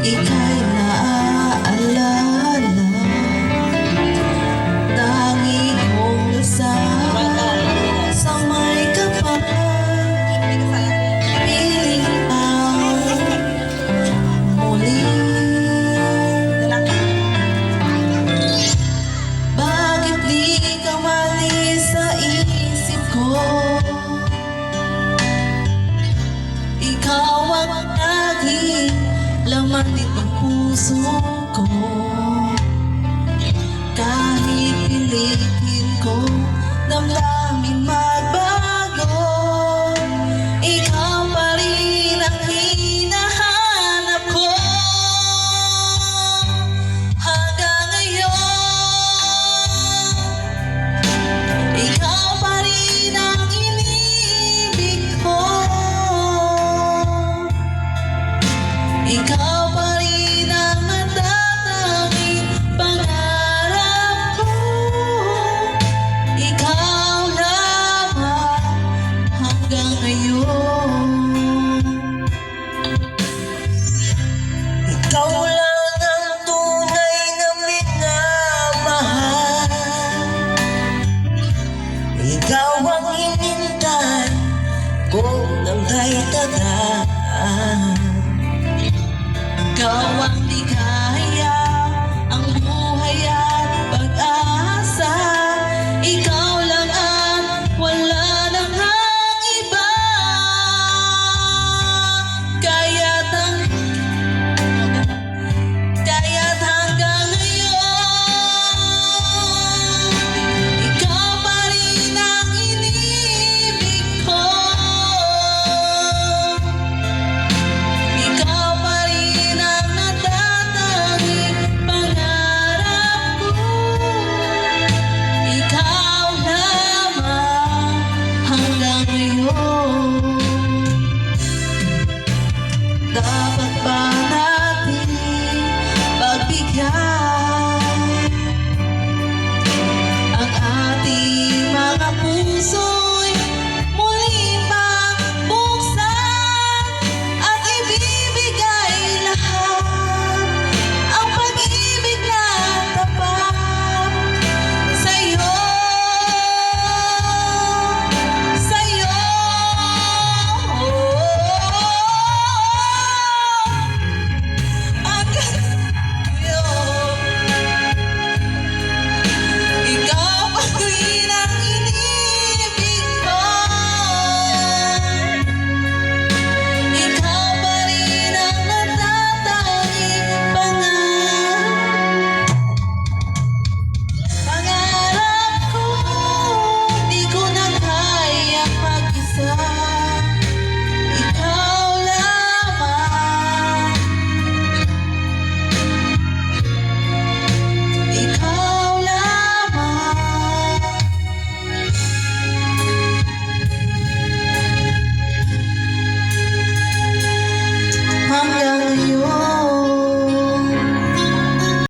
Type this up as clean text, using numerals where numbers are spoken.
Ika'y naaalala, tangi kong nasama sa may kapal. Piling ang muli. Bakit di ka malis sa isip ko? Ikaw ang naging laman nitong puso ko. Kahit pilitin ko, damdamin magbago, ikaw pa rin ang hinahanap ko. Hanggang ngayon, ikaw pa rin ang inibig ko. Ikaw pa rin ang natatanging pangarap ko. Ikaw lamang hanggang ngayon. Ikaw lang ang tunay na minamahal. Ikaw ang hinintay ko ng daigdagan. Ikaw ang ligaya, ang buhay at pag-asa. Ikaw lang ang wala nang ang iba. Kaya't hanggang ngayon, ikaw pa rin ang inibig ko. Ikaw pa rin ang natatanging pangarap ko. Ikaw lamang hanggang ngayon.